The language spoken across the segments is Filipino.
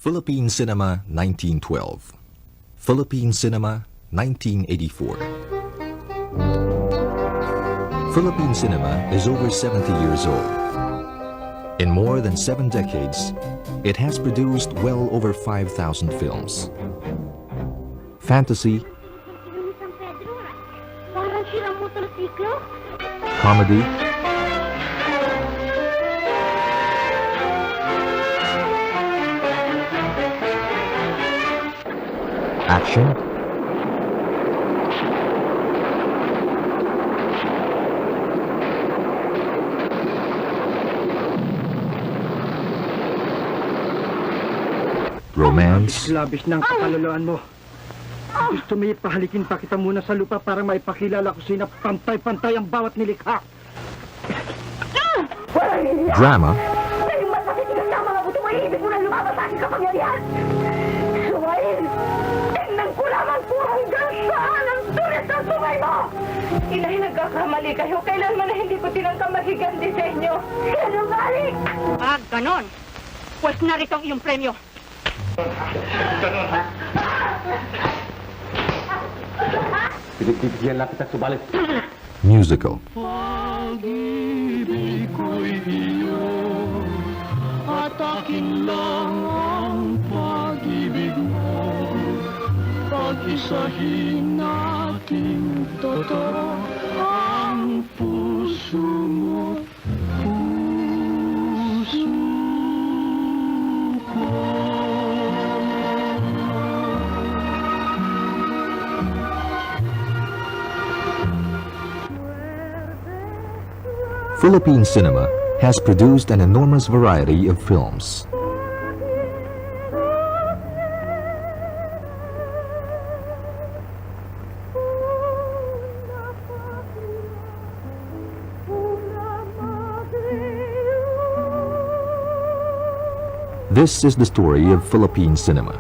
Philippine Cinema 1912. Philippine Cinema 1984. Philippine cinema is over 70 years old. In more than 7 decades, it has produced well over 5,000 films. Fantasy, comedy, action, romance, Labis ng kakaluluan mo. Gusto mo ipahalikin pa kita muna sa lupa para maipakilala ko sina pantay-pantay ang bawat nilikha. drama, Ngayon masakit ka sa mga buto mo, ibig mo na lumabas sa aking kapangyarihan. Sumail, tingnan ko lamang kung hanggang saan ang tulis ng sumay mo. Inay, nagkakamali kayo. Kailanman na hindi ko tinangkang magigandi sa inyo. Sinungaling! Ganon. Pues narito ang iyong premyo. Ganon ha? Pinagbibigyan lang kita subalit. musical, Pag-ibig ko'y iyo at akin lang ang pag-ibig mo. Pag-isahin natin totoo ang puso mo, puso ko. Philippine cinema has produced an enormous variety of films. This is the story of Philippine cinema.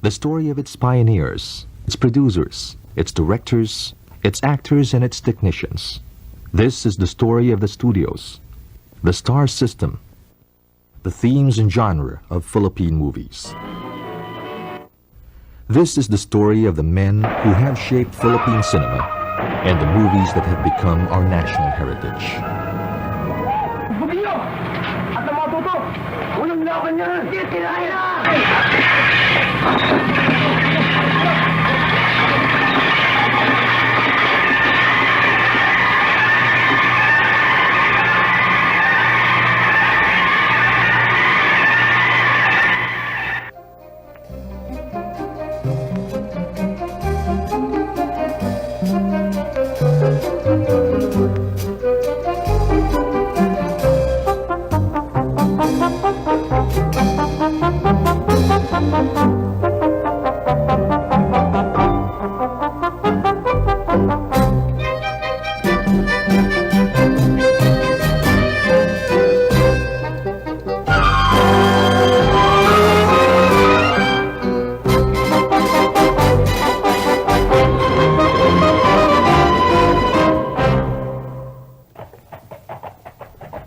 The story of its pioneers, its producers, its directors, its actors, and its technicians. This is the story of the studios, the star system, the themes and genre of Philippine movies. This is the story of the men who have shaped Philippine cinema and the movies that have become our national heritage. Bumilyo! At ang mga tuto! Unang laban niya! Titirahin na!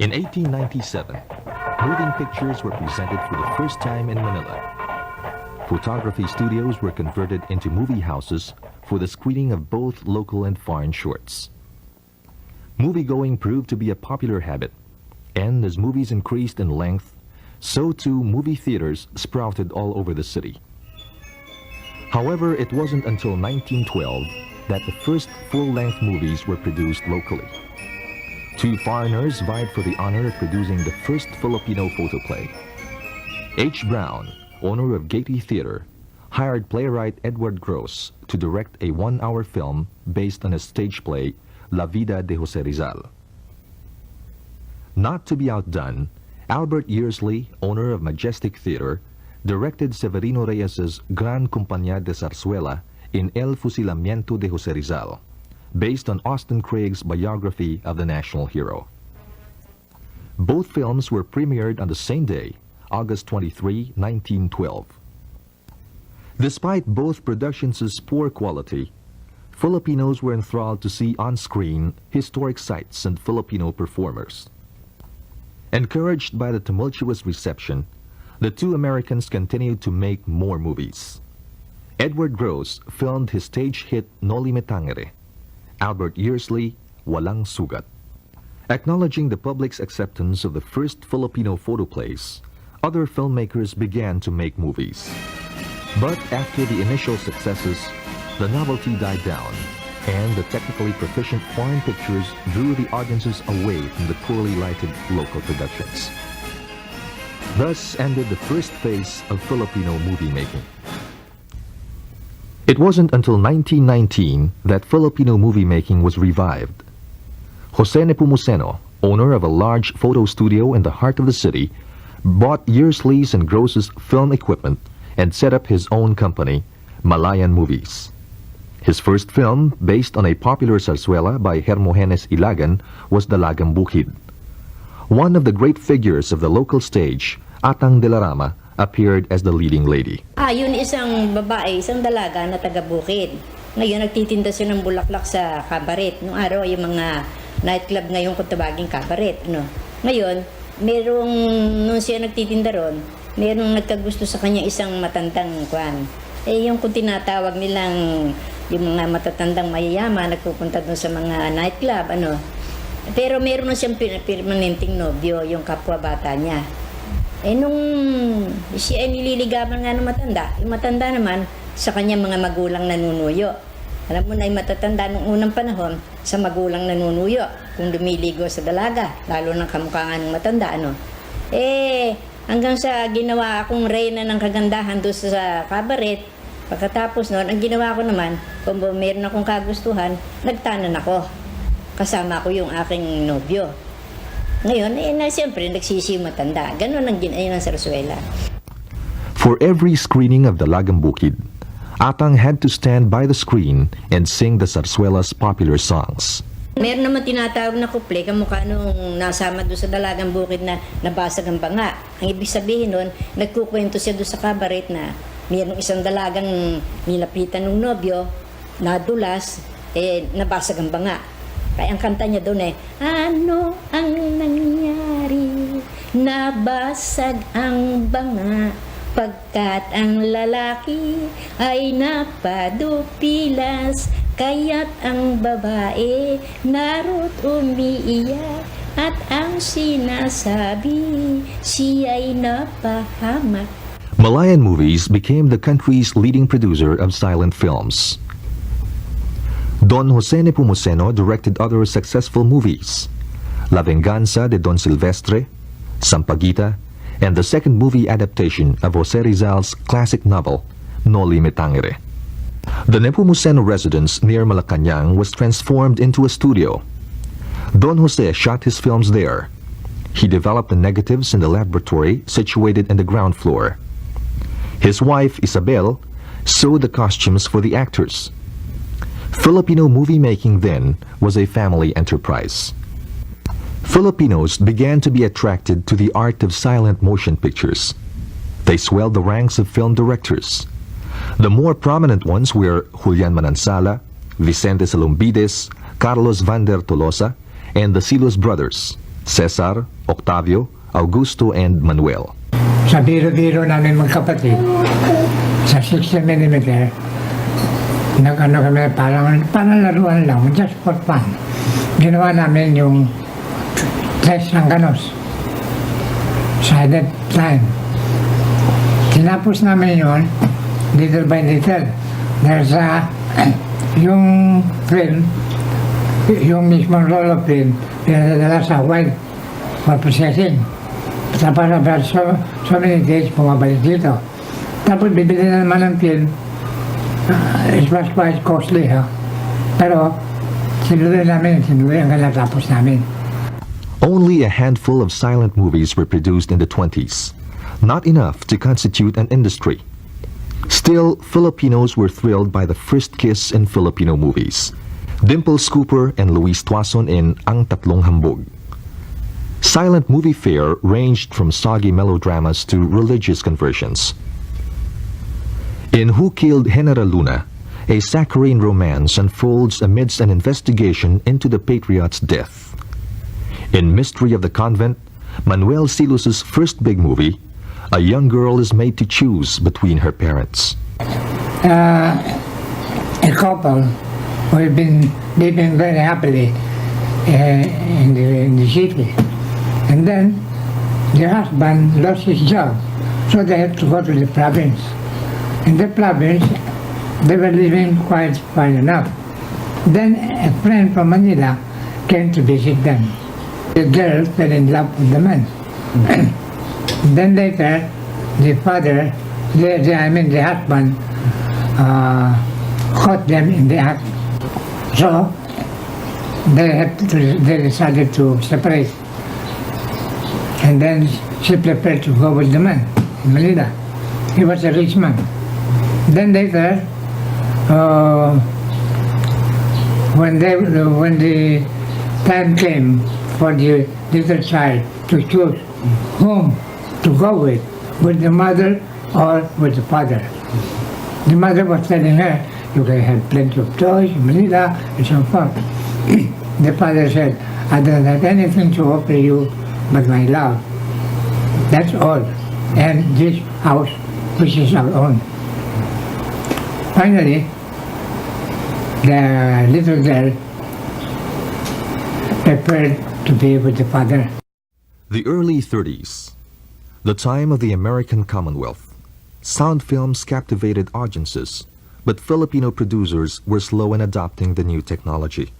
In 1897, moving pictures were presented for the first time in Manila. Photography studios were converted into movie houses for the screening of both local and foreign shorts. Moviegoing proved to be a popular habit, and as movies increased in length, so too movie theaters sprouted all over the city. However, it wasn't until 1912 that the first full-length movies were produced locally. 2 foreigners vied for the honor of producing the first Filipino photoplay. H. Brown, owner of Gaiety Theater, hired playwright Edward Gross to direct a 1-hour film based on a stage play, La Vida de Jose Rizal. Not to be outdone, Albert Yearsley, owner of Majestic Theater, directed Severino Reyes's Gran Compañía de Zarzuela in El Fusilamiento de Jose Rizal, based on Austin Craig's biography of the national hero. Both films were premiered on the same day, August 23, 1912. Despite both productions' poor quality, Filipinos were enthralled to see on screen historic sites and Filipino performers. Encouraged by the tumultuous reception, the two Americans continued to make more movies. Edward Gross filmed his stage hit Noli Me Tangere. Albert Yearsley, Walang Sugat. Acknowledging the public's acceptance of the first Filipino photoplays, other filmmakers began to make movies. But after the initial successes, the novelty died down, and the technically proficient foreign pictures drew the audiences away from the poorly lighted local productions. Thus ended the first phase of Filipino movie making. It wasn't until 1919 that Filipino movie making was revived. Jose Nepomuceno, owner of a large photo studio in the heart of the city, bought Yearsley's and Gross's film equipment and set up his own company, Malayan Movies. His first film, based on a popular zarzuela by Hermogenes Ilagan, was Dalagang Bukid. One of the great figures of the local stage, Atang de la Rama, appeared as the leading lady. Yun isang babae, isang dalaga na taga-bukid. Ngayon, nagtitinda siya ng bulaklak sa kabaret. Noong araw, yung mga nightclub ngayon kung tabaging kabaret. Ngayon, nung siya nagtitinda ron, merong nagkagusto sa kanya isang matandang kwan. Yung kung tinatawag nilang yung mga matatandang mayayaman, nagpupunta dun sa mga nightclub, Pero meron na siyang permanenteng nobyo, yung kapwa bata niya. Nung siya ay nililigaban nga ng matanda, yung matanda naman sa kanya mga magulang nanunuyo. Alam mo na yung matatanda nung unang panahon sa magulang nanunuyo kung lumiligo sa dalaga, lalo ng kamukha nga ng matanda. Hanggang sa ginawa akong reyna ng kagandahan doon sa kabaret. Pagkatapos noon, ang ginawa ko naman, kung meron akong kagustuhan, nagtanan ako. Kasama ko yung aking nobyo. Ngayon, siyempre, nagsisi matanda. Ganon ang ginaya ng sarsuela. For every screening of Dalagang Bukid, Atang had to stand by the screen and sing the zarzuela's popular songs. Meron naman tinatawag na kuple, kamukha nung nasama doon sa Dalagang Bukid na nabasag ang banga. Ang ibig sabihin nun, nagkukwento siya doon sa kabaret na mayroong isang dalagang nilapitan ng nobyo, nadulas, nabasag ang banga. Kaya ang kanta niya doon ano ang nangyari? Nabasag ang banga, pagkat ang lalaki ay napadupilas, kaya't ang babae naro't umiiyak, at ang sinasabi siya'y napahamak. Malayan Movies became the country's leading producer of silent films. Don Jose Nepomuceno directed other successful movies, La Venganza de Don Silvestre, Sampaguita, and the second movie adaptation of Jose Rizal's classic novel, Noli Me Tangere. The Nepomuceno residence near Malacañang was transformed into a studio. Don Jose shot his films there. He developed the negatives in the laboratory situated in the ground floor. His wife, Isabel, sewed the costumes for the actors. Filipino movie making then was a family enterprise. Filipinos began to be attracted to the art of silent motion pictures. They swelled the ranks of film directors. The more prominent ones were Julian Manansala, Vicente Salumbides, Carlos Vander Tolosa, and the Silos brothers, Cesar, Octavio, Augusto, and Manuel. Sa biro-biro namin magkapatid, sa 60mm, nag-ano kami, parang laruan lang, just for fun. Ginawa namin yung tres ng ganos, sided line. Tinapos namin yun, little by little. Dahil sa yung film, yung mismong roll of film, pinadala sa white for processing. Tapos about so many days, bumabalik dito. Tapos bibili na naman ng film. It was quite costly, pero sinuloy hanggang natapos namin. Only a handful of silent movies were produced in the 20s, not enough to constitute an industry. Still, Filipinos were thrilled by the first kiss in Filipino movies, Dimples Cooper and Luis Tuason in Ang Tatlong Hambog. Silent movie fare ranged from soggy melodramas to religious conversions. In Who Killed General Luna, a saccharine romance unfolds amidst an investigation into the patriot's death. In Mystery of the Convent, Manuel Silos's first big movie, A young girl is made to choose between her parents. A couple who have been living very happily in the city. And then the husband lost his job, so they had to go to the province. In the province, they were living quite fine enough. Then a friend from Manila came to visit them. The girl fell in love with the man. Then later, the father, the husband, caught them in the act. So they decided to separate. And then she prepared to go with the man in Manila. He was a rich man. Then later, when the time came for the little child to choose whom to go with the mother or with the father. The mother was telling her, you can have plenty of toys in Manila and so forth. The father said, I don't have anything to offer you but my love. That's all. And this house, which is our own. Finally, the little girl prepared to be with the father. The early 30s, the time of the American Commonwealth. Sound films captivated audiences, but Filipino producers were slow in adopting the new technology.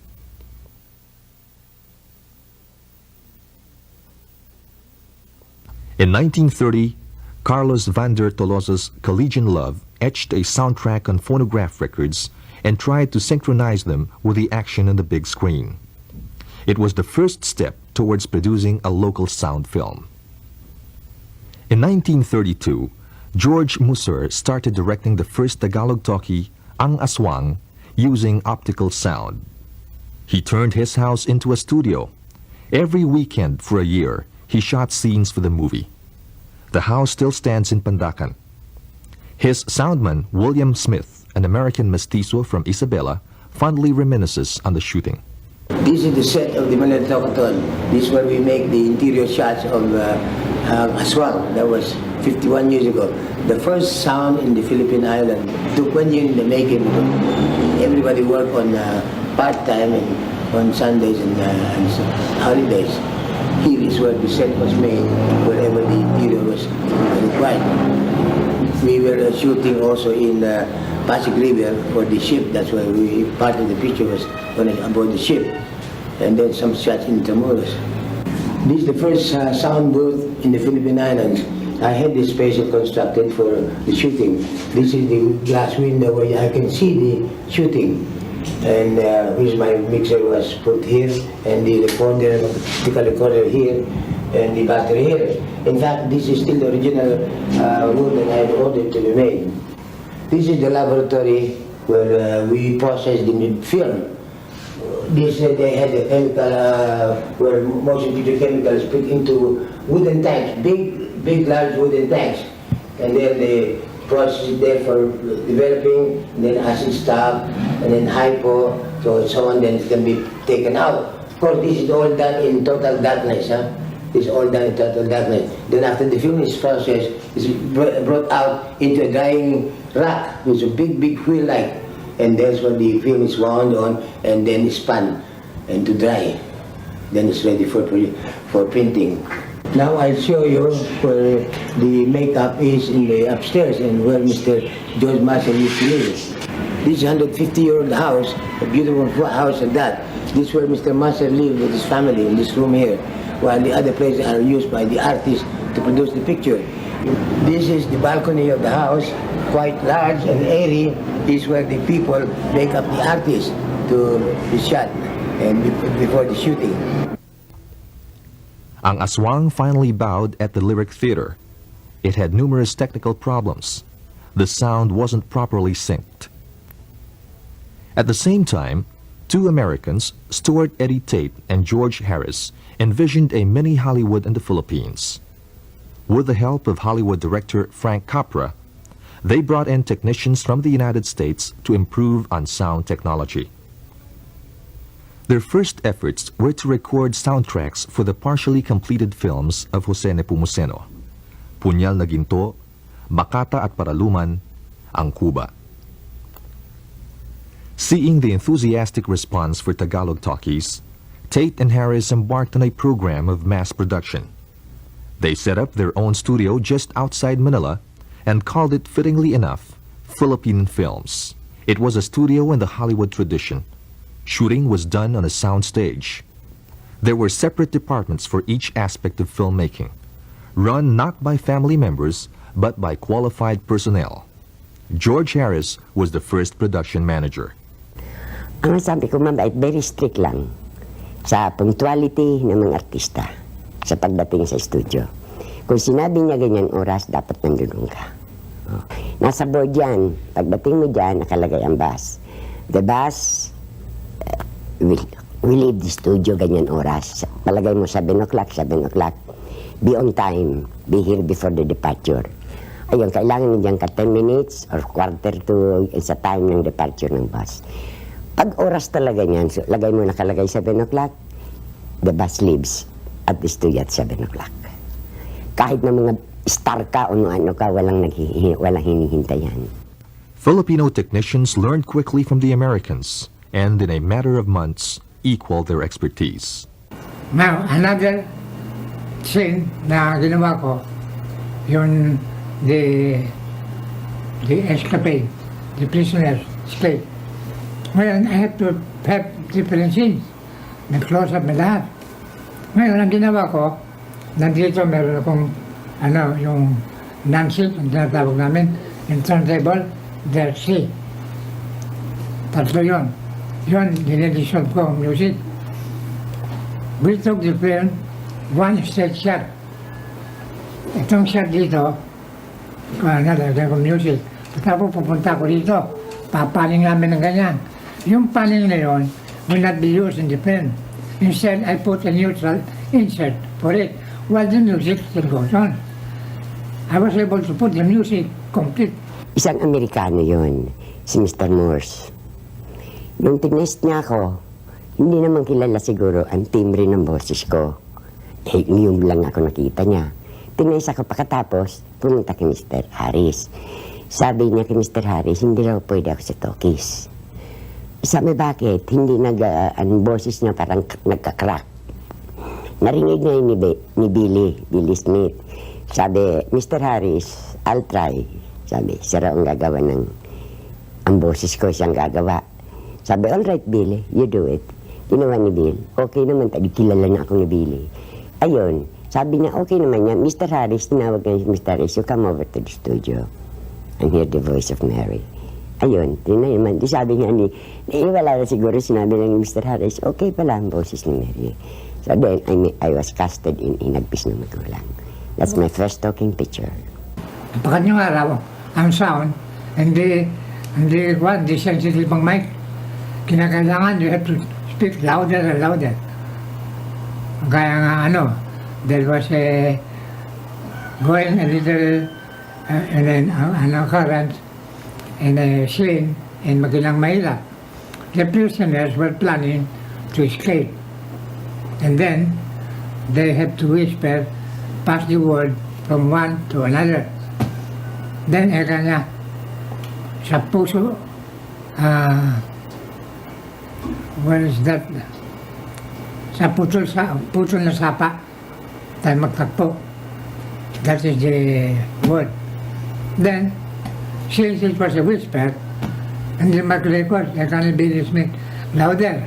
In 1930, Carlos Vander Tolosa's Collegian Love etched a soundtrack on phonograph records and tried to synchronize them with the action on the big screen. It was the first step towards producing a local sound film. In 1932, George Musser started directing the first Tagalog talkie, Ang Aswang, using optical sound. He turned his house into a studio. Every weekend for a year, he shot scenes for the movie. The house still stands in Pandacan. His soundman, William Smith, an American mestizo from Isabela, fondly reminisces on the shooting. This is the set of the Manila Talkathon. This is where we make the interior shots of Aswang. That was 51 years ago. The first sound in the Philippine island took 1 year in the making. Everybody worked on part-time and on Sundays and holidays. Here is where the set was made, wherever the interior was required. We were shooting also in Pasig River for the ship. That's why part of the picture was aboard the ship. And then some shots in Tamuros. This is the first sound booth in the Philippine Islands. I had this space constructed for the shooting. This is the glass window where I can see the shooting. And here's my mixer was put here, and the recorder, optical recorder here, and the battery here. In fact, this is still the original wood that I had ordered to be made. This is the laboratory where we process the film. This they had a chemical where motion picture chemicals put into wooden tanks, big large wooden tanks, and then the process is there for developing, and then acid stop, and then hypo, so on, then it can be taken out. Of course, this is all done in total darkness. This is all done in total darkness. Then after the film is processed, it's brought out into a drying rack with a big wheel light, and that's when the film is wound on and then spun and to dry. Then it's ready for printing. Now I'll show you where the makeup is in the upstairs and where Mr. George Marshall used to live. This is a 150-year-old house, a beautiful house at that. This is where Mr. Marshall lived with his family in this room here, while the other places are used by the artists to produce the picture. This is the balcony of the house, quite large and airy. This is where the people make up the artists to be shot and before the shooting. Ang Aswang finally bowed at the Lyric Theater. It had numerous technical problems. The sound wasn't properly synced. At the same time, two Americans, Stuart Eddie Tate and George Harris, envisioned a mini Hollywood in the Philippines. With the help of Hollywood director Frank Capra, they brought in technicians from the United States to improve on sound technology. Their first efforts were to record soundtracks for the partially completed films of Jose Nepomuceno. Punyal na Ginto, Makata at Paraluman, ang Cuba. Seeing the enthusiastic response for Tagalog talkies, Tate and Harris embarked on a program of mass production. They set up their own studio just outside Manila and called it, fittingly enough, Philippine Films. It was a studio in the Hollywood tradition. Shooting was done on a sound stage. There were separate departments for each aspect of filmmaking, run not by family members, but by qualified personnel. George Harris was the first production manager. Ang sabi ko, mabait, very strict lang sa punctuality ng mga artista sa pagdating sa studio. Kung sinabi niya ganyan oras, dapat nandun ka. Nasa board yan. Pagdating mo dyan, nakalagay ang bus. The bus will leave the studio ganyan oras. Palagay mo 7 o'clock, 7 o'clock. Be on time. Be here before the departure. Ayun, kailangan mo dyan ka 10 minutes or quarter to sa time ng departure ng bus. Pag oras talaga niyan, so lagay mo nakalagay 7 o'clock, the bus leaves at the studio at 7 o'clock. Kahit na mga star ka o ano ka, walang hinihintayan. Filipino technicians learned quickly from the Americans and in a matter of months equaled their expertise. Now, another scene na ginawa ko, yung the escapade, the prisoner's escape. Ngayon, I have to have different scenes. Nag-close up na lahat. Ngayon, ang ginawa ko, nandito meron akong, yung non-sheet, ang tinatawag namin, yung turntable, their C. Tatlo yun. Yun, dinedissolve ko ang music. We took the film, one straight shot. Itong shot dito, nalagay ko music. Tapos pupunta ko dito, papaling namin ng ganyan. Yung paling na yun will not be used in the film. Instead, I put a neutral insert for it while the music still goes on. I was able to put the music complete. Isang Amerikano yun, si Mr. Morse. Nung tinest niya ako, hindi naman kilala siguro ang timbre ng boses ko. Ngayon lang ako nakita niya. Tinest ako pagkatapos, pumunta kay Mr. Harris. Sabi niya kay Mr. Harris, hindi raw pwede ako sa talkies. Sabi, bakit? Hindi ang boses niya parang nagka-crack. Narinig niya ni Billy Smith. Sabi, Mr. Harris, I'll try. Sabi, siya raw ang gagawa ang boses ko siyang gagawa. Sabi, all right, Billy, you do it. Ginawa ni Bill. Okay naman, kilala na ako ni Billy. Ayun, sabi niya, okay naman niya. Mr. Harris, tinawag niya si Mr. Harris, you come over to the studio and hear the voice of Mary. Ayun, naman. Di sabi niya, wala na siguro, sinabi lang ni Mr. Harris, okay pala ang boses ni Mary. So then, I was casted in Inagpis ng Magulang. That's my first talking picture. Pagkat yung araw, ang sound, hindi sensitive ang mic. Kinakailangan, you have to speak louder and louder. Kaya nga there was going a little an occurrence in a scene in Magulang, Manila. The prisoners were planning to escape. And then they had to whisper, pass the word from one to another. Then eka niya, sa puso, where is that? Sa putol na sapa, tayo magtakpo. That is the word. Then, since it was a whisper, and the mag-record, I can be Smith, louder.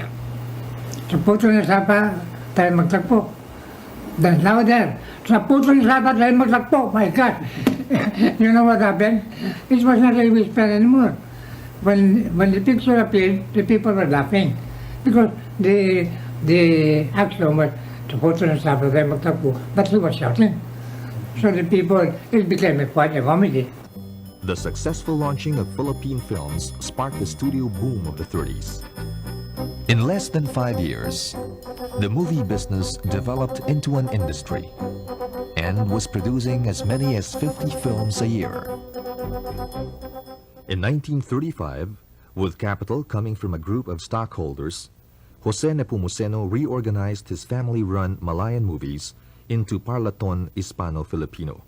Sa putol na sapa, tayo magtakpo. Then louder. Sa putol na sapa, tayo magtakpo. My God! You know what happened? It was not a whisper anymore. When the picture appeared, the people were laughing. Because the action was to put on top of them, but he was shouting. So the people, it became quite a comedy. The successful launching of Philippine films sparked the studio boom of the 30s. In less than 5 years, the movie business developed into an industry and was producing as many as 50 films a year. In 1935, with capital coming from a group of stockholders, Jose Nepomuceno reorganized his family-run Malayan movies into Parlaton Hispano-Filipino.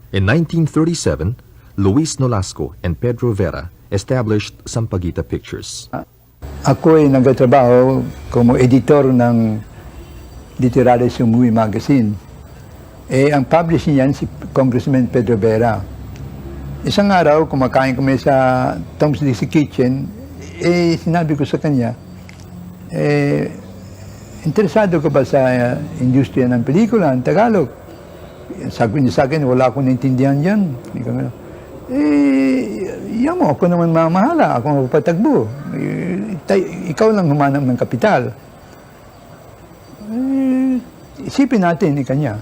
In 1937, Luis Nolasco and Pedro Vera established Sampaguita Pictures. Ako ay nagtatrabaho como editor ng Literaries Movie Magazine. Ang publisher niyan si Congressman Pedro Vera. Isang araw, kumakain kami sa Tom's Dixie Kitchen, sinabi ko sa kanya, interesado ka ba sa industriya ng pelikula, ng Tagalog? Sabi niya sa akin, wala akong naintindihan yan. Yan mo, ako naman mamahala, ako magpatagbo. Ikaw lang humanap ng kapital. Isipin natin, kanya.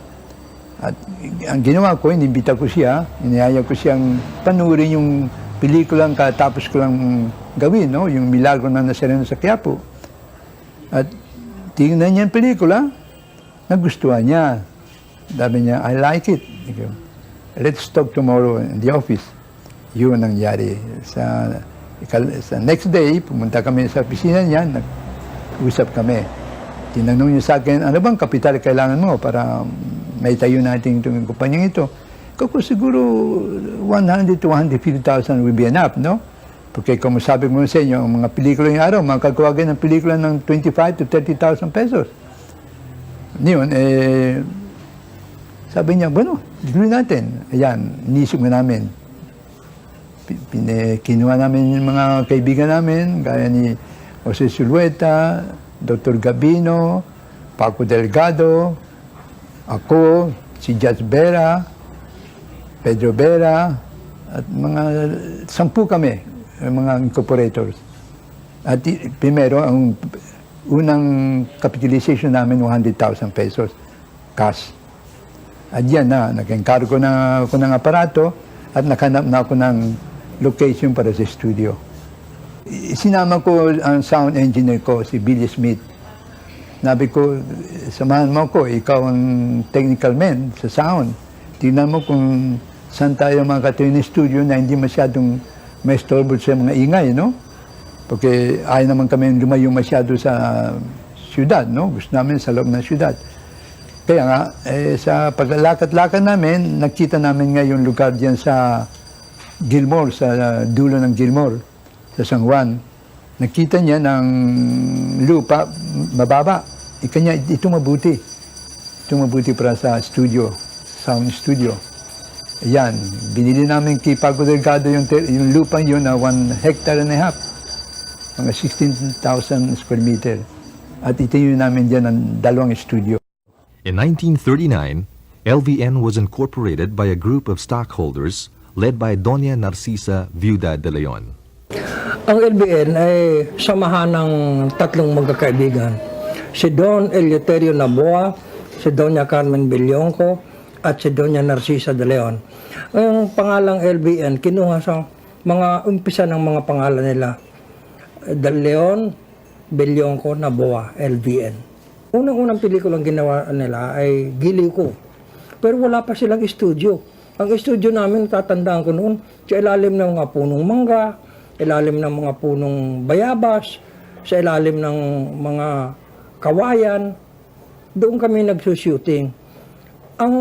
At ang ginawa ko, inimbita ko siya, inihaya ko siyang panurin yung pelikulang katapos ko lang gawin, no? Yung Milagro ng Nazareno sa Quiapo. At tingnan niya yung pelikula, nagustuhan niya. Sabi niya, I like it. Let's talk tomorrow in the office. Yun ang nangyari. Sa next day, pumunta kami sa opisina niya, nag-usap kami. Tinanong niya sa akin, ano bang kapital kailangan mo para may tayo natin itong kumpanyang ito? Kako siguro 100 to 150,000 will be enough, no? Porque kung sabi mo sa inyo, ang mga pelikula yung araw, makakawagan ng pelikula ng 25 to 30,000 pesos. Ngayon, sabi niya, bueno, gawin natin. Ayan, inisip mo namin. Kinuha namin yung mga kaibigan namin, gaya ni Jose Sulueta, Dr. Gabino, Paco Delgado, ako, si Judge Vera, Pedro Vera, at mga 10 kami, mga incorporators. At primero, ang unang capitalization namin, 100,000 pesos, cash. At yan na, nag-encargo na ako ng aparato at nakanap na ako ng location para sa studio. Sinama ko ang sound engineer ko, si Billy Smith. Nabi ko, samahan mo ko, ikaw ang technical man sa sound. Tingnan mo kung saan tayo makatuloy ng studio na hindi masyadong may storbo sa mga ingay, no? Porque ayaw naman kami lumayo masyado sa syudad, no? Gusto namin sa loob ng syudad. Kaya nga, sa paglalakad-lakad namin, nakita namin nga yung lugar diyan sa Gilmore, sa dulo ng Gilmore, sa San Juan. Nakita niya ng lupa, mababa. Kanya, ito mabuti. Ito mabuti para sa studio, sound studio. Ayan, binili namin kay Paco Delgado yung lupa yun na 1.5 hectares, mga 16,000 square meter. At itayo namin dyan ang 2 studio. In 1939, LVN was incorporated by a group of stockholders led by Doña Narcisa Viuda de Leon. Ang LBN ay samahan ng 3 magkakaibigan. Si Don Eleuterio Naboa, si Doña Carmen Billonco, at si Doña Narcisa de Leon. Ang pangalang LBN, kinuha sa mga umpisa ng mga pangalan nila. De Leon, Billonco, Naboa, LBN. Unang-unang pelikulang ginawa nila ay Giliw Ko. Pero wala pa silang studio. Ang studio namin, tatandaan ko noon, sa ilalim ng mga punong mangga, ilalim ng mga punong bayabas, sa ilalim ng mga kawayan. Doon kami nagsushooting. Ang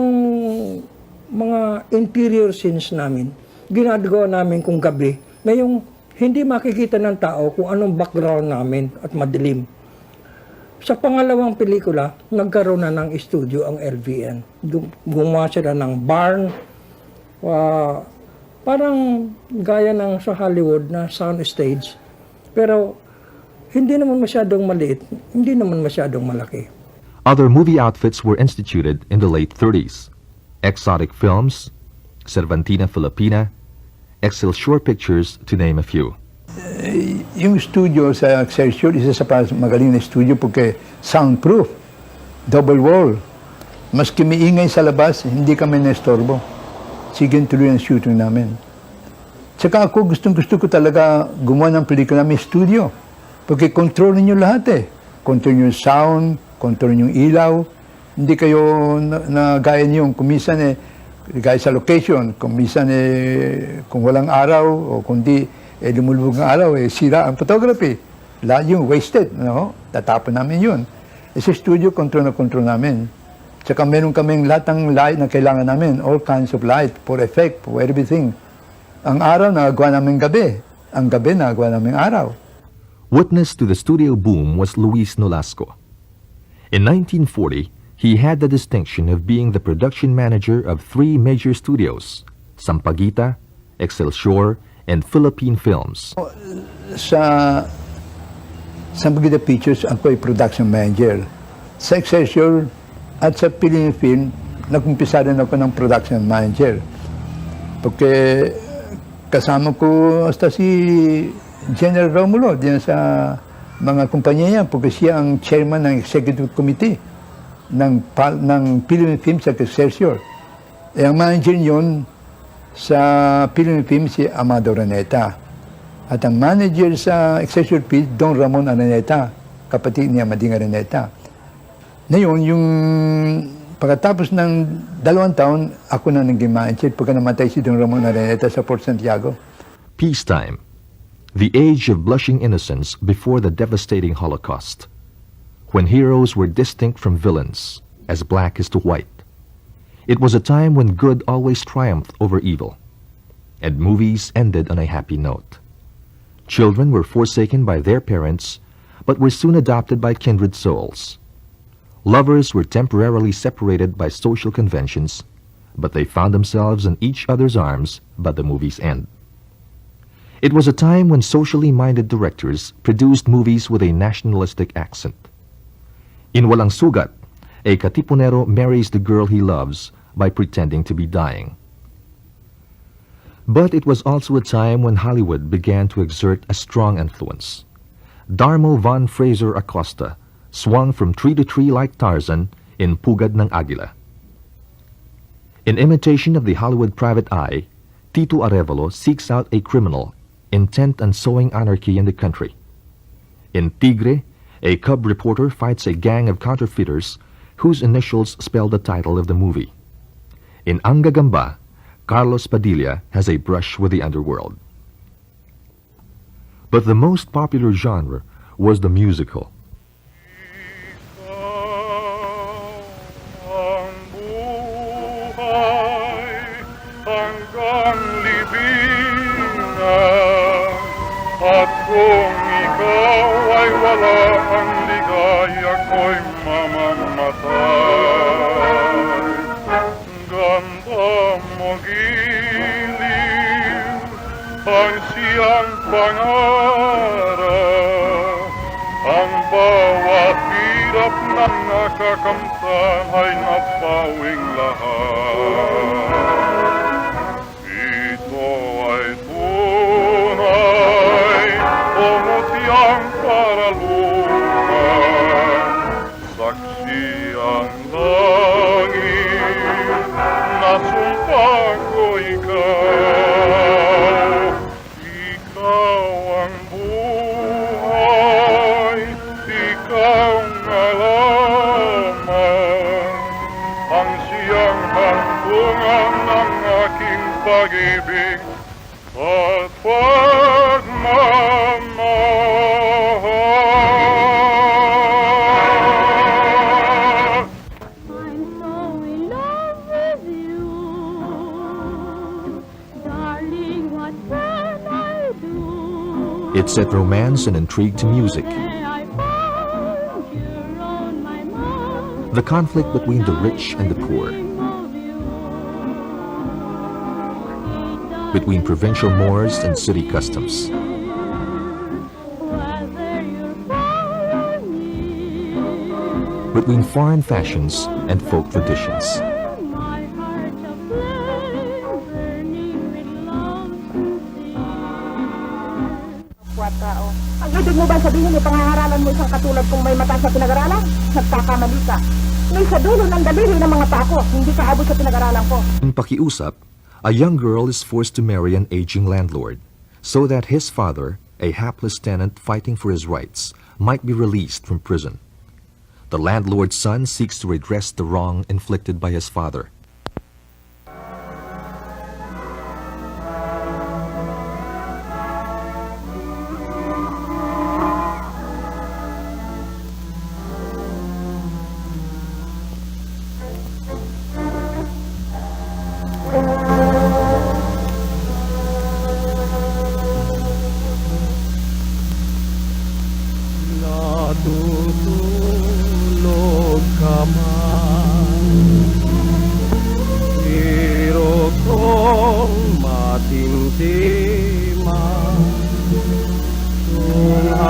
mga interior scenes namin, ginagawa namin kung gabi, na yung hindi makikita ng tao kung anong background namin at madilim. Sa pangalawang pelikula, nagkaroon na ng studio ang LVN. Gumawa sila ng barn, parang gaya ng sa Hollywood na sound stage. Pero hindi naman masyadong maliit, hindi naman masyadong malaki. Other movie outfits were instituted in the late 30s. Exotic Films, Cervantina Filipina, Excelsior Pictures, to name a few. Yung studio sa Excelsior, isa sa magaling na studio porque soundproof, double wall. Maski may ingay sa labas, hindi kami na-estorbo. Sige tuloy ang shooting namin. Tsaka ako, gustong-gusto ko talaga gumawa ng pelikula may studio. Porque control niyo lahat eh. Control niyo yung sound, control niyo yung ilaw. Hindi kayo na gaya niyo, kumisan gaya sa location, kumisan kung walang araw o kundi lumulubog ng araw, sira ang photography. Lahat yung wasted, no? Tatapon namin yun. Sa studio, control na control namin. Tsaka meron kaming lahat ng light na kailangan namin, all kinds of light, for effect, for everything. Ang araw, nagagawa namin gabi. Ang gabi, nagagawa namin araw. Witness to the studio boom was Luis Nolasco. In 1940, he had the distinction of being the production manager of 3 major studios, Sampaguita, Excelsior, and Philippine Films. Sa Sampaguita Pictures, ako ay production manager. Sa Excelsior at sa Philippine Film, nag-umpisa rin ako ng production manager. Porque kasama ko hasta si General Romulo diyan sa mga kumpanya niya, porque siya ang chairman ng executive committee ng Philippine Film sa Kasaysayan. Ang manager yun sa Philippine Film si Amado Raneta. At ang manager sa Excelsior Film, Don Ramon Araneta, kapatid ni Amading Araneta. Ngayon, yung pagkatapos ng 2 taon, ako na naging manager pagka namatay si Don Ramon Araneta sa Port Santiago. Peacetime, the age of blushing innocence before the devastating Holocaust, when heroes were distinct from villains, as black is to white. It was a time when good always triumphed over evil, and movies ended on a happy note. Children were forsaken by their parents, but were soon adopted by kindred souls. Lovers were temporarily separated by social conventions, but they found themselves in each other's arms by the movie's end. It was a time when socially minded directors produced movies with a nationalistic accent. In Walang Sugat, a Katipunero marries the girl he loves by pretending to be dying. But it was also a time when Hollywood began to exert a strong influence. Darmo von Fraser Acosta swung from tree to tree like Tarzan in Pugad ng Agila. In imitation of the Hollywood private eye, Tito Arevalo seeks out a criminal intent on sowing anarchy in the country. In Tigre, a cub reporter fights a gang of counterfeiters whose initials spell the title of the movie. In Anggagamba, Carlos Padilla has a brush with the underworld. But the most popular genre was the musical. At kung ikaw ay wala, ang ligaya ko'y mamamatay. Ganda mo giliw, ang siyang pangarap. Ang bawat hirap ng nakakamtan ay napawing lahat. Ito ay tunay, umutiyang paraluman, saksi ang langit, nasumpang ko ikaw. Ikaw ang buhay, ikaw ang alaman, ang siyang hantungan ng aking pag-ibig at pagmamahal. I'm so in love with you, darling, what can I do? It set romance and intrigue to music. I found you're on my mind. The conflict between the rich and the poor, between provincial mores and city customs, Whether you're far or near, between foreign fashions and folk traditions. my heart's a flame burning with love sincere. Tao. Ang ibig mo ba sabihin, ipangangaralan mo isang katulad kung may mata sa pinag-aralan? Nagkakamali ka. May sa dulo ng daliri ng mga tako, hindi ka abot sa pinag-aralan ko. In Pakiusap, a young girl is forced to marry an aging landlord so that his father, a hapless tenant fighting for his rights, might be released from prison. The landlord's son seeks to redress the wrong inflicted by his father.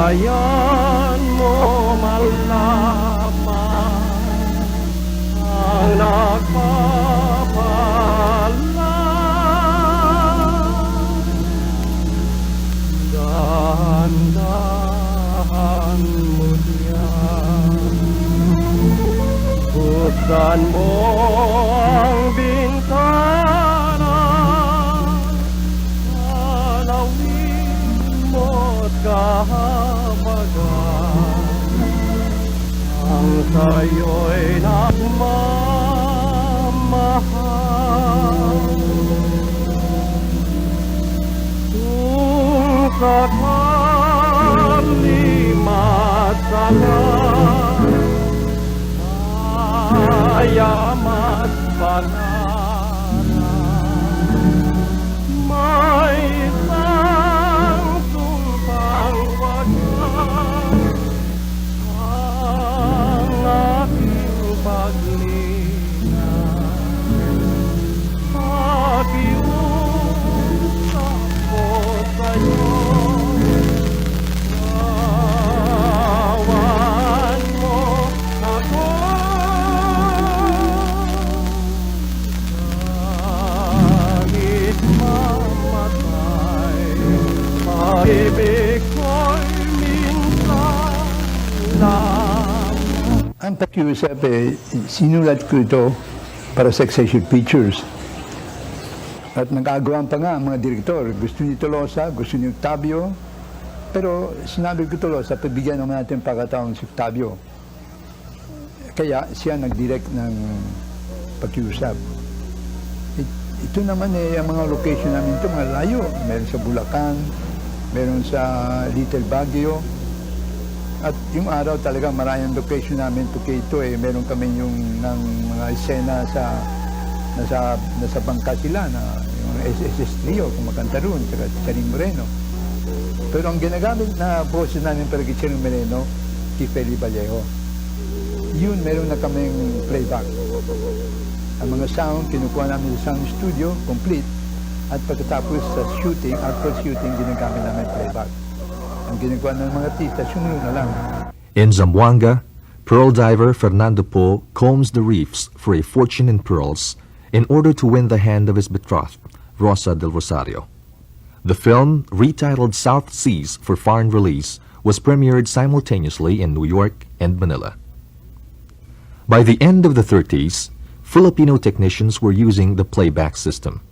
bayan mo malaman ang nagpapalang. Dahan-dahan mo diyan, buksan mo ang bintana, alawin mo't kahamagan ang sa'yo'y nagmamahal. Kung sa kalimat salat, ayamat pangalan, may isang sumpang wagas ang aking paglinang. Pakiusap ko sa'yo, awan mo ako. Kahit mamatay, pag-ibig ko'y minsan lang. Ang pakiusap sinulat ko ito para sa Kasaysayan Pictures. At nag-agawan pa nga ang mga direktor. Gusto ni Tolosa, gusto ni Octavio. Pero sinabi ko Tolosa, pagbigyan naman natin pagkataon si Octavio. Kaya siya nag-direct ng pakiusap. Ito naman ang mga location namin ito, mga layo. Meron sa Bulacan, meron sa Little Baguio. At yung araw talaga maraming location namin kay ito meron kami yung ng mga esena nasa bangka sila na yung SSS Trio, kumakanta roon, saka Charing Moreno. Pero ang ginagamit na boses namin para kay Charing Moreno, kay Feli Vallejo. Yun, meron na kaming playback. Ang mga sound, kinukuha namin sa sound studio, complete. At pagkatapos sa shooting, actual shooting, ginagamit namin playback. Ang ginagawa ng mga artista, sunod na lang. In Zamboanga, pearl diver Fernando Po combs the reefs for a fortune in pearls in order to win the hand of his betrothed, Rosa del Rosario. The film, retitled South Seas for foreign release, was premiered simultaneously in New York and Manila. By the end of the 30s, Filipino technicians were using the playback system.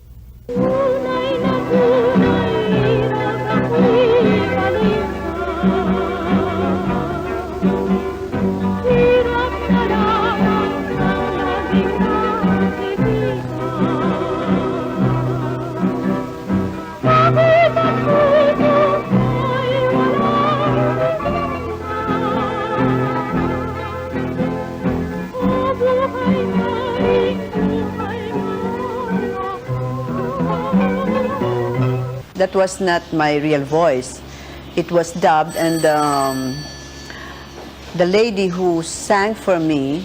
That was not my real voice. It was dubbed, and the lady who sang for me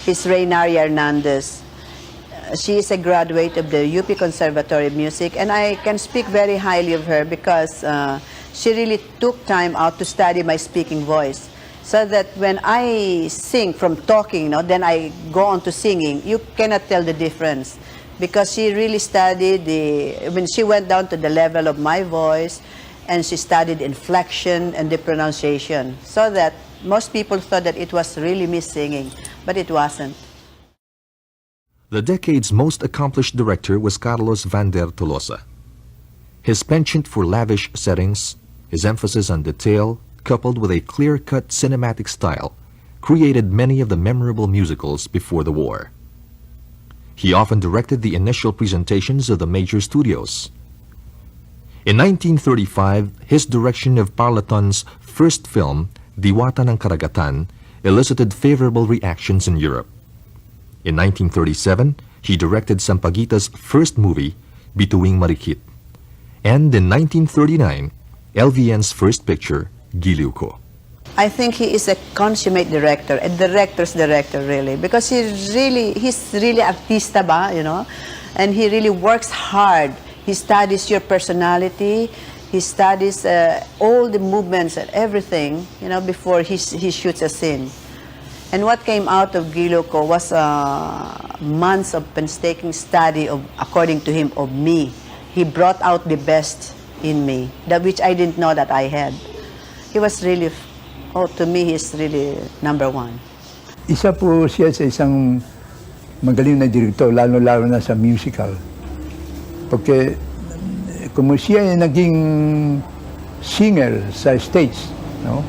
is Reynaria Hernandez. She is a graduate of the UP Conservatory of Music, and I can speak very highly of her because she really took time out to study my speaking voice. So that when I sing from talking, then I go on to singing, you cannot tell the difference. Because she really studied she went down to the level of my voice, and she studied inflection and the pronunciation, so that most people thought that it was really me singing, but it wasn't. The decade's most accomplished director was Carlos Vander Tolosa. His penchant for lavish settings, his emphasis on detail, coupled with a clear-cut cinematic style, created many of the memorable musicals before the war. He often directed the initial presentations of the major studios. In 1935, his direction of Parlaton's first film, Diwata ng Karagatan, elicited favorable reactions in Europe. In 1937, he directed Sampaguita's first movie, Bituing Marikit. And in 1939, LVN's first picture, Giliw Ko. I think he is a consummate director, a director's director really, because he's really artista ba, and he really works hard. He studies your personality, He studies all the movements and everything, you know, before he shoots a scene. And what came out of Gilo Ko was months of painstaking study of, according to him, of me. He brought out the best in me, that which I didn't know that I had. He was really, to me, he's really number one. Isa po siya sa isang magaling na direktor, lalo-lalo na sa musical. Porque kung siya ay naging singer sa stage, no?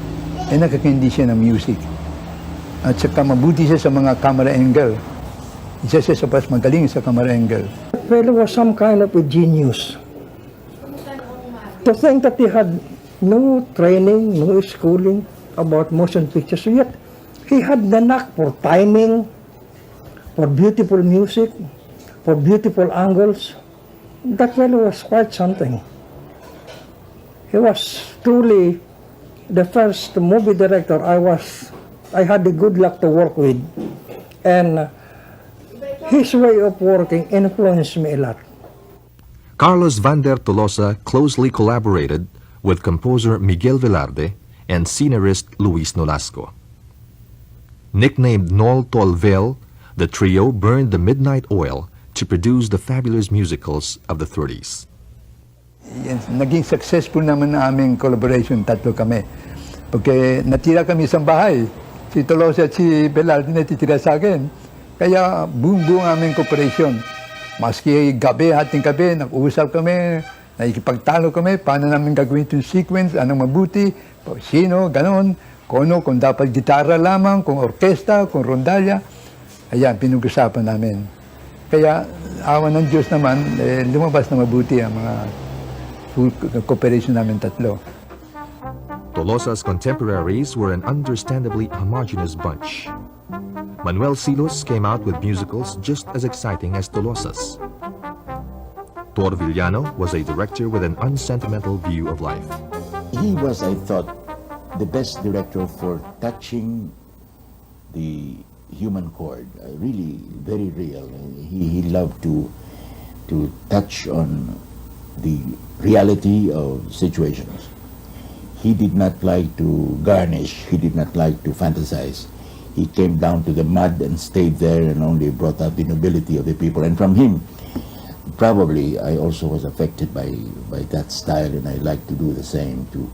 Nakakindi siya ng music. At saka mabuti siya sa mga camera angle. Isa siya sa pas magaling sa camera angle. That fellow was some kind of a genius. To think that he had no training, no schooling about motion pictures, yet he had the knack for timing, for beautiful music, for beautiful angles. That fellow was quite something. He was truly the first movie director I had the good luck to work with, and his way of working influenced me a lot. Carlos Vander Tolosa closely collaborated with composer Miguel Velarde and scenarist Luis Nolasco. Nicknamed Nol Tolvel, the trio burned the midnight oil to produce the fabulous musicals of the 30s. Yes, naging successful naman na aming collaboration, tatlo kami. Porque natira kami sa bahay. Si Tolosa at si Velarde natitira sa akin. Kaya buong aming cooperation. Maski gabi, hating gabi, nag-uusap kami, nakikipagtalo kami, paano namin gagawin itong sequence, anong mabuti, sino, ganon, kung dapat gitara lamang, kung orkestra, kung rondalya. Ayan, pinag-usapan namin. Kaya, awa ng Diyos naman, lumabas na mabuti ang mga cooperation namin tatlo. Tolosa's contemporaries were an understandably homogeneous bunch. Manuel Silos came out with musicals just as exciting as Tolosa's. Tor Villano was a director with an unsentimental view of life. He was, I thought, the best director for touching the human chord, really very real. He loved to touch on the reality of situations. He did not like to garnish, he did not like to fantasize. He came down to the mud and stayed there and only brought out the nobility of the people. And from him, probably I also was affected by that style, and I like to do the same, to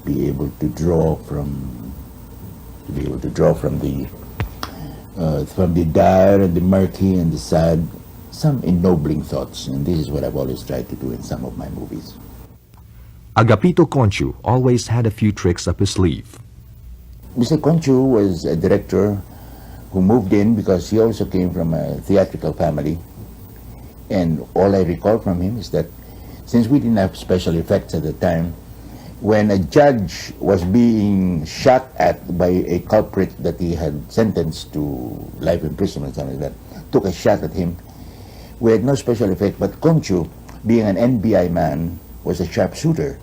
be able to draw from the dire and the murky and the sad, some ennobling thoughts, and this is what I've always tried to do in some of my movies. Agapito Conchu always had a few tricks up his sleeve. Mr. Conchu was a director who moved in because he also came from a theatrical family, and all I recall from him is that since we didn't have special effects at the time, when a judge was being shot at by a culprit that he had sentenced to life imprisonment, something like that, took a shot at him, we had no special effect, but Conchu, being an NBI man, was a sharpshooter.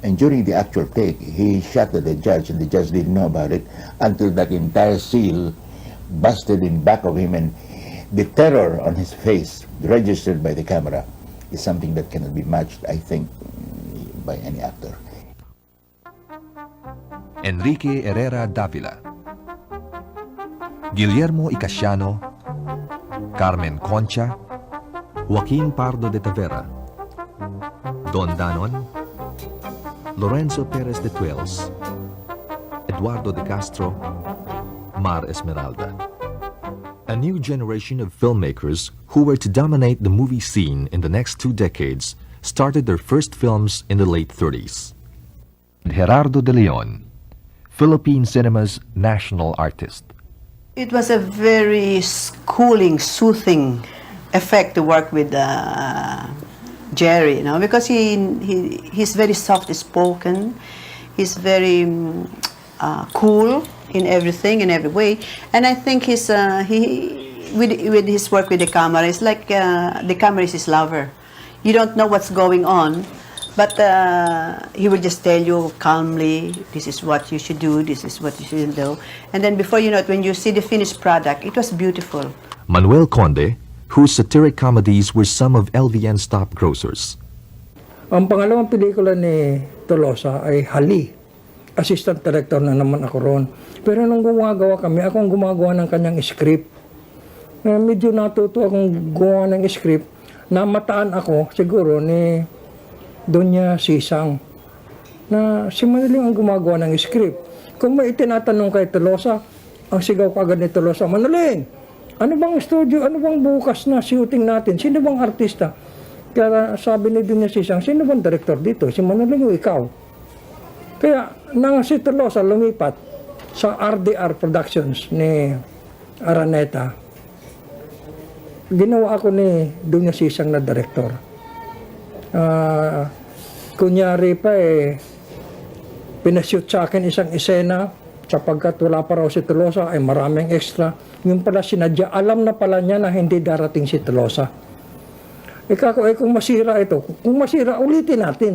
And during the actual take, he shot at the judge, and the judge didn't know about it until that entire seal busted in back of him, and the terror on his face, registered by the camera, is something that cannot be matched, I think, by any actor. Enrique Herrera Davila, Guillermo Icasiano, Carmen Concha, Joaquin Pardo de Tavera, Don Danon, Lorenzo Perez de Tuels, Eduardo de Castro, Mar Esmeralda. A new generation of filmmakers who were to dominate the movie scene in the next 2 decades started their first films in the late 30s. Gerardo de Leon, Philippine cinema's national artist. It was a very cooling, soothing effect to work with Jerry, you know, because he's very soft-spoken, he's very cool in everything, in every way, and I think with his work with the camera, it's like the camera is his lover. You don't know what's going on, but he will just tell you calmly, this is what you should do, this is what you shouldn't do, and then before you know it, when you see the finished product, it was beautiful. Manuel Conde, whose satiric comedies were some of LVN's top grossers. Ang pangalawang pelikula ni Tolosa ay Hali. Assistant director na naman ako roon. Pero nung gumagawa kami, ako ang gumagawa ng kanyang script. Medyo natuto akong gumawa ng script. Namataan ako siguro ni Doña Sisang na si Manaling ang gumagawa ng script. Kung may itinatanong kay Tolosa, ang sigaw kagad ni Tolosa, Manaling, ano bang studio, ano bang bukas na shooting natin? Sino bang artista? Kaya sabi ni Doña Sisang, sino bang director dito? Si Manaling o ikaw? Kaya nang si Tolosa lumipat sa RDR Productions ni Araneta, ginawa ako ni Doña Sisang na director. Kunyari pa pinashoot sa akin isang eksena sapagkat wala pa raw si Tolosa ay maraming extra. Yung pala sinadya, alam na pala niya na hindi darating si Tolosa. Kung masira ito, kung masira, ulitin natin.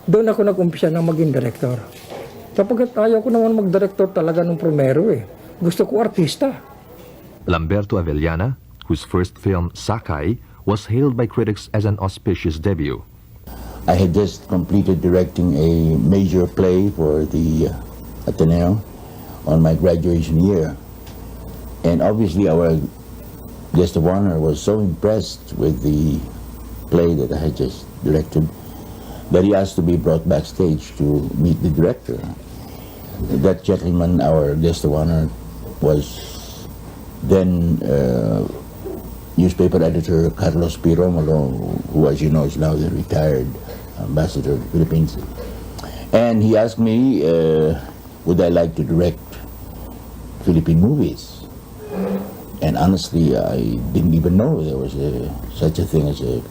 Doon ako nag-umpisa na maging director. Sapagkat ayaw ko naman mag-director talaga ng primero Gusto ko artista. Lamberto Avellana, whose first film, Sakay, was hailed by critics as an auspicious debut. I had just completed directing a major play for the Ateneo on my graduation year. And obviously our guest of honor was so impressed with the play that I had just directed that he asked to be brought backstage to meet the director. That gentleman, our guest of honor, was then newspaper editor Carlos P. Romulo, who, as you know, is now the retired ambassador of the Philippines. And he asked me, would I like to direct Philippine movies? And honestly, I didn't even know there was such a thing as a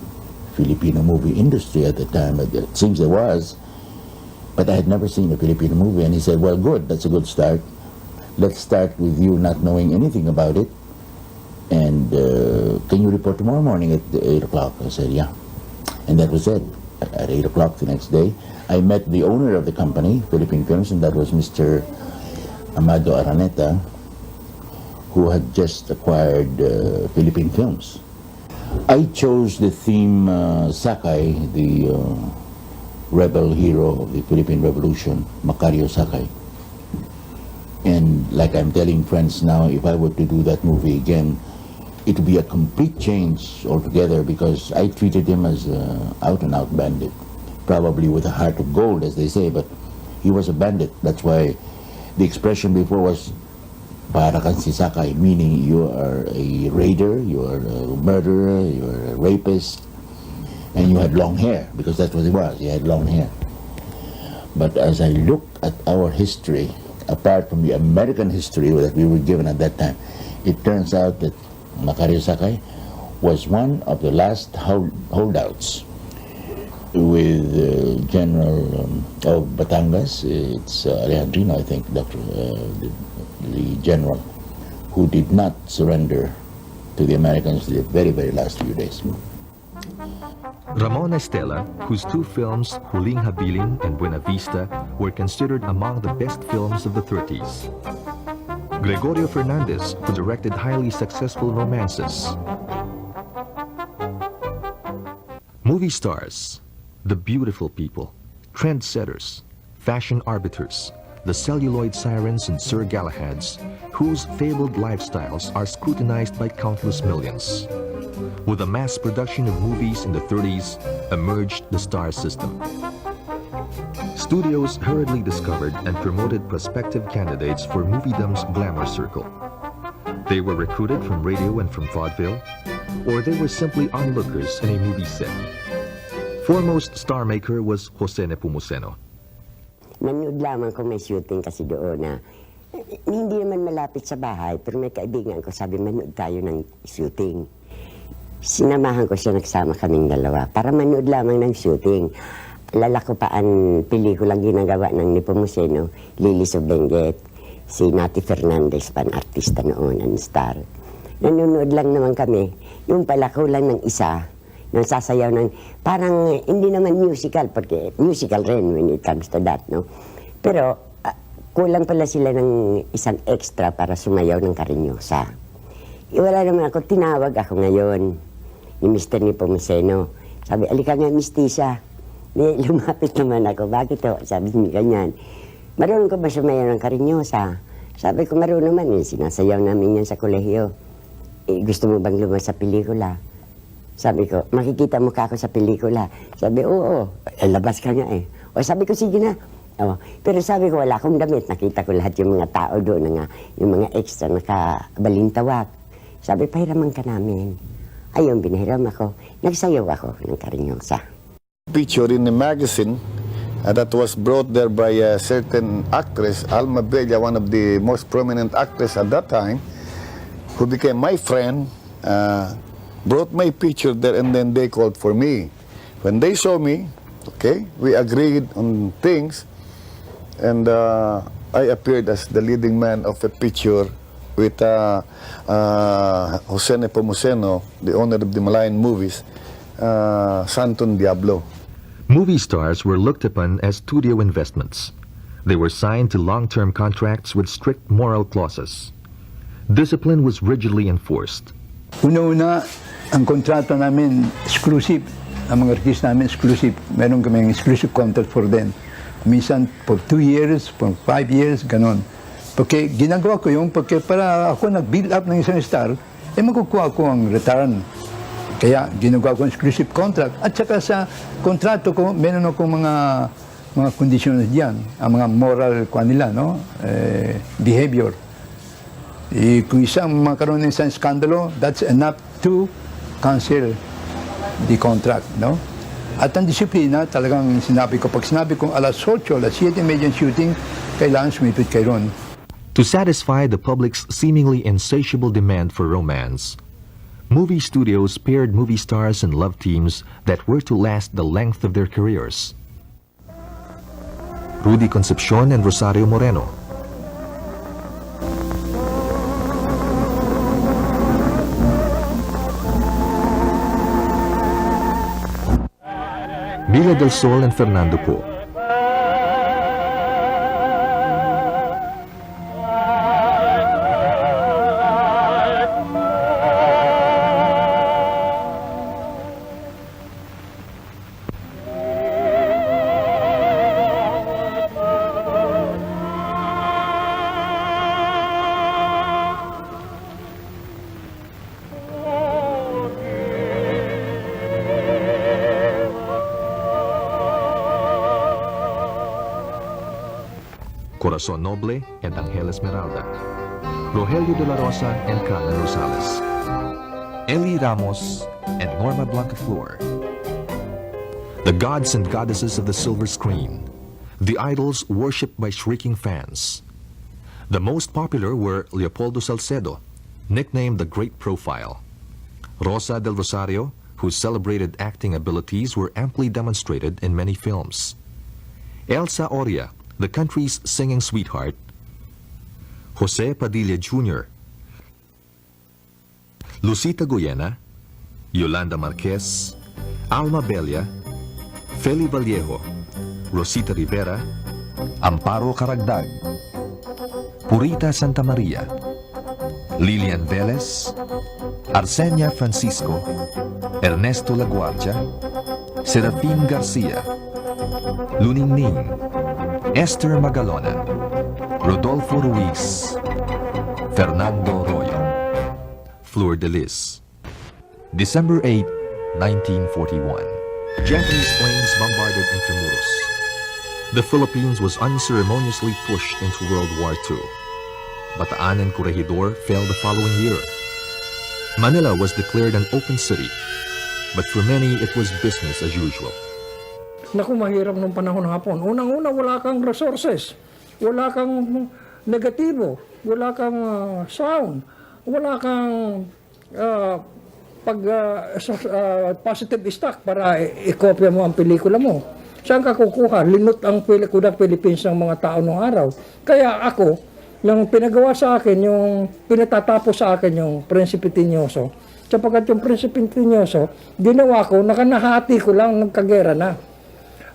Filipino movie industry at the time. It seems there was, but I had never seen a Filipino movie. And he said, well, good, that's a good start. Let's start with you not knowing anything about it. And can you report tomorrow morning at 8 o'clock? I said, yeah. And that was it. At 8 o'clock the next day, I met the owner of the company, Philippine Films, and that was Mr. Amado Araneta, who had just acquired Philippine Films. I chose the theme Sakay, the rebel hero of the Philippine Revolution, Macario Sakay. And like I'm telling friends now, if I were to do that movie again, it would be a complete change altogether, because I treated him as an out-and-out bandit, probably with a heart of gold, as they say, but he was a bandit. That's why the expression before was para kang si Sakay, meaning you are a raider, you are a murderer, you are a rapist, and you had long hair, because that's what he was. He had long hair. But as I look at our history, apart from the American history that we were given at that time, it turns out that Macario Sakay was one of the last holdouts with General of Batangas. It's Alejandrino, I think, the general, who did not surrender to the Americans the very, very last few days. Ramon Estela, whose two films, Huling Habiling and Buena Vista, were considered among the best films of the 30s. Gregorio Fernandez, who directed highly successful romances. Movie stars, the beautiful people, trendsetters, fashion arbiters, the celluloid sirens and Sir Galahads, whose fabled lifestyles are scrutinized by countless millions. With the mass production of movies in the 30s, emerged the star system. Studios hurriedly discovered and promoted prospective candidates for moviedom's glamour circle. They were recruited from radio and from vaudeville, or they were simply onlookers in a movie set. Foremost star maker was Jose Nepomuceno. Nanood lamang ko may shooting kasi doon na hindi naman malapit sa bahay, pero may kaibigan ko, sabi, manood tayo ng shooting. Sinamahan ko siya, nagsama kaming dalawa para manood lamang ng shooting. Alala ko pa ang pelikulang ginagawa ng Nepomuceno, Lilies of Benguet, si Nati Fernandez, pan-artista noon, ang star. Nanonood lang naman kami, yung palako lang ng isa, nang sasayaw ng, parang hindi naman musical, porque musical rin when it comes to that, no? Pero kulang pala sila ng isang extra para sumayaw ng Karinyosa. Wala naman ako, tinawag ako ngayon ni Mr. Nepomuceno. Sabi, alika nga, mistisa. Lumapit naman ako. Bakit to? Sabi niya ganyan. Marunong ka ba sumayaw ng karinyosa? Sabi ko, marunong naman. Sinasayaw namin yan sa kolehiyo. Gusto mo bang lumabas sa pelikula? Sabi ko, makikita mo ka ako sa pelikula. Sabi, oo. Labas ka nga eh. O sabi ko, sige na. Pero sabi ko, wala akong damit. Nakita ko lahat yung mga tao doon, yung mga extra nakabalintawak. Sabi, pahiraman ka namin. Ayun, binahiram ako. Nagsayaw ako ng karinyosa. Picture in the magazine that was brought there by a certain actress, Alma Bella, one of the most prominent actresses at that time, who became my friend, brought my picture there, and then they called for me. When they saw me, okay, we agreed on things, and I appeared as the leading man of a picture with Jose Nepomuceno, the owner of the Malayan movies, Santon Diablo. Movie stars were looked upon as studio investments. They were signed to long-term contracts with strict moral clauses. Discipline was rigidly enforced. Una-una, ang kontrato namin exclusive. Ang mga artist namin exclusive. Meron kaming exclusive contract for them. Minsan for 2 years, for 5 years, ganon. Porque ginagawa ko yung para ako nag-build up ng isang star, makukuha ko ang return. Kaya ginagawa ko ang exclusive contract. At saka sa kontrato ko, meron akong mga conditions diyan, ang mga moral nila, no? Behavior. Kung isang makaroon ng isang skandalo, that's enough to cancel the contract, no? At ang disiplina, talagang sinabi ko, pag sinabi kong alas 8, alas 7:30 shooting, kailangan sumipit kay Ron. To satisfy the public's seemingly insatiable demand for romance, movie studios paired movie stars and love teams that were to last the length of their careers. Rudy Concepcion and Rosario Moreno. Mila del Sol and Fernando Po. Corazon Noble and Angel Esmeralda, Rogelio de la Rosa and Carmen Rosales, Eli Ramos and Norma Blancaflor, the gods and goddesses of the silver screen, the idols worshipped by shrieking fans. The most popular were Leopoldo Salcedo, nicknamed the Great Profile, Rosa del Rosario, whose celebrated acting abilities were amply demonstrated in many films, Elsa Oria, the country's singing sweetheart, Jose Padilla Jr., Lucita Goyena, Yolanda Marquez, Alma Bella, Feli Vallejo, Rosita Rivera, Amparo Caragdag, Purita Santa Maria, Lilian Velez, Arsenia Francisco, Ernesto Laguardia, Serafin Garcia, Luningning, Esther Magalona, Rodolfo Ruiz, Fernando Royo, Fleur de Lis. December 8, 1941. Japanese planes bombarded Intramuros. The Philippines was unceremoniously pushed into World War II. Bataan and Corregidor fell the following year. Manila was declared an open city, but for many it was business as usual. Naku, mahirap nung panahon ng hapon. Unang-una, wala kang resources, wala kang negatibo, wala kang sound, wala kang positive stock para i-kopya mo ang pelikula mo. Saan ka kukuha? Linot ang pelikula Philippines ng mga tao noong araw. Kaya ako, nang pinagawa sa akin, yung pinatatapos sa akin yung Prinsipe Tinyoso, sapagkat yung Prinsipe Tinyoso, ginawa ko, nakanahati ko lang, nagkagera na.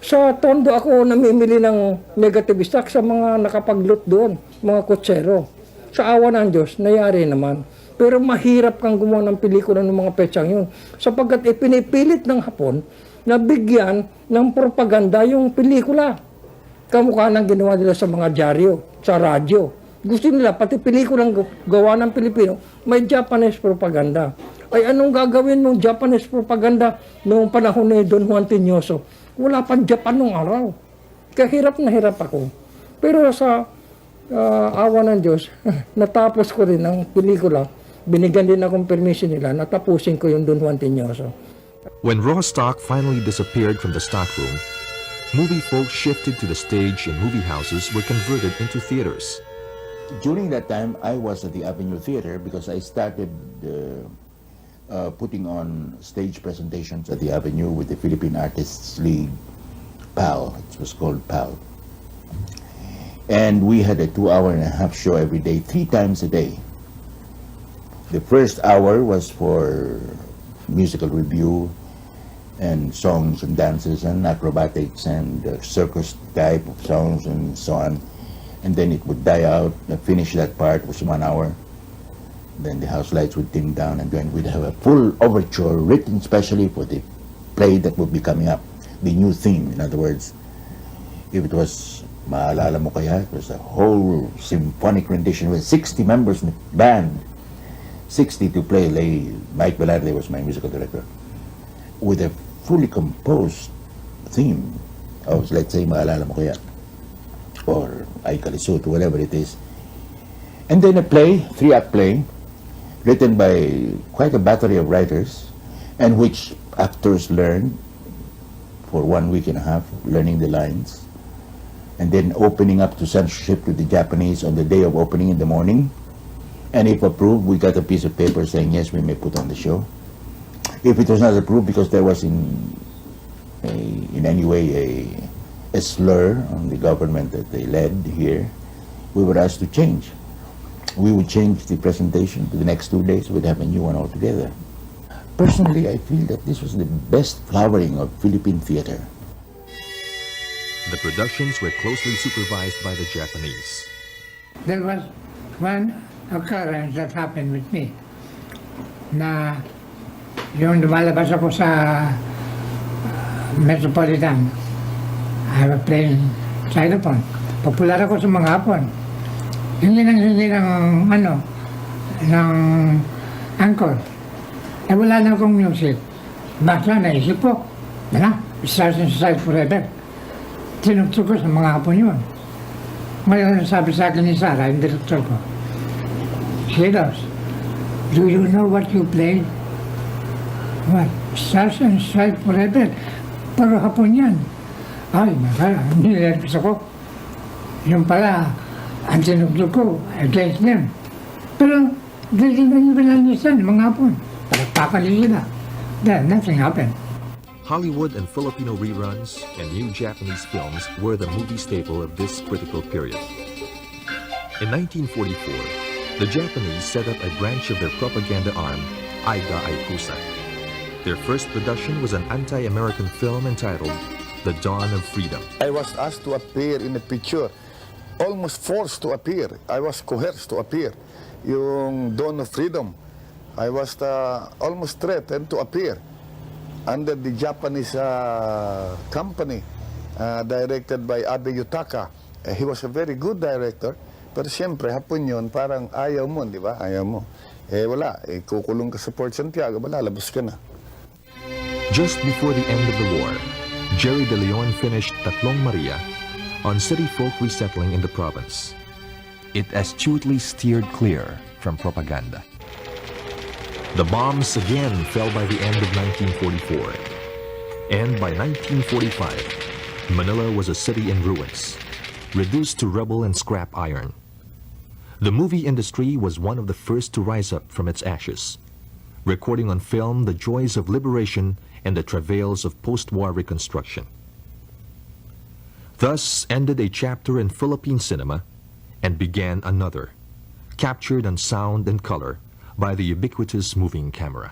Sa Tondo ako namimili ng negative stock sa mga nakapag-loot doon, mga kutsero. Sa awa ng Diyos, nayari naman. Pero mahirap kang gumawa ng pelikula ng mga petsang yun. Sapagkat ipinipilit ng Hapon nabigyan ng propaganda yung pelikula. Kamukha ng ginawa nila sa mga dyaryo, sa radyo. Gusto nila, pati pelikulang gawa ng Pilipino, may Japanese propaganda. Ay anong gagawin mong Japanese propaganda noong panahon ni Don Juan Tiñoso? Wala pang Japan nung araw. Kaya hirap na hirap ako. Pero sa awa ng Diyos, natapos ko rin ang pelikula. Binigyan din akong permission nila, natapusin ko yung Don Juan Tiñoso. When raw stock finally disappeared from the stockroom, movie folks shifted to the stage and movie houses were converted into theaters. During that time, I was at the Avenue Theater because I started putting on stage presentations at the Avenue with the Philippine Artists League, PAL. It was called PAL. And we had a 2.5-hour show every day, 3 times a day. The first hour was for musical review and songs and dances and acrobatics and circus type of songs and so on. And then it would die out, finish that part, was 1 hour. Then the house lights would dim down and then we'd have a full overture written specially for the play that would be coming up. The new theme, in other words. If it was Maalala Mo Kaya, it was a whole symphonic rendition with 60 members in the band. 60 to play. Mike Velarde was my musical director. With a fully composed theme of, let's say, Maalala Mo Kaya, or Ay Kalisut, whatever it is. And then a play, 3-act play, written by quite a battery of writers, and which actors learned for 1.5 weeks, learning the lines, and then opening up to censorship to the Japanese on the day of opening in the morning. And if approved, we got a piece of paper saying, yes, we may put on the show. If it was not approved because there was in any way a slur on the government that they led here, we were asked to change. We would change the presentation to the next 2 days. We'd have a new one altogether. Personally, I feel that this was the best flowering of Philippine theater. The productions were closely supervised by the Japanese. There was one occurrence that happened with me na yung lumalabas ako sa Metropolitan. I was playing xylophone. Popular ako sa mga hapon. Hindi ng anchor. Eh wala na akong music. Basta naisip ko, Stars and Stripes Forever. Tinugtog ko sa mga hapon yun. Ngayon sabi sa akin ni Sarah, yung director ko, Silos, do you know what you played? What? Stars and Stripes Forever. Pero hapon yan. Ay, nilerpis ako. Yung pala, ang tinugtog ko, against them. Pero, hindi nyo pinalisan, mga hapon. Palagpakalin sila. Then, nothing happened. Hollywood and Filipino reruns and new Japanese films were the movie staple of this critical period. In 1944, the Japanese set up a branch of their propaganda arm, Aiga Aikusa. Their first production was an anti-American film entitled The Dawn of Freedom. I was asked to appear in a picture, almost forced to appear. I was coerced to appear. Yung Dawn of Freedom, I was almost threatened to appear under the Japanese company directed by Abe Yutaka. He was a very good director, pero siyempre, hapon yun, parang ayaw mo, di ba? Ayaw mo. Wala, kukulong ka sa Port Santiago, malalabas ka na. Just before the end of the war, Jerry De Leon finished Tatlong Maria on city folk resettling in the province. It astutely steered clear from propaganda. The bombs again fell by the end of 1944. And by 1945, Manila was a city in ruins, reduced to rubble and scrap iron. The movie industry was one of the first to rise up from its ashes, recording on film the joys of liberation and the travails of post-war reconstruction. Thus ended a chapter in Philippine cinema and began another, captured on sound and color by the ubiquitous moving camera.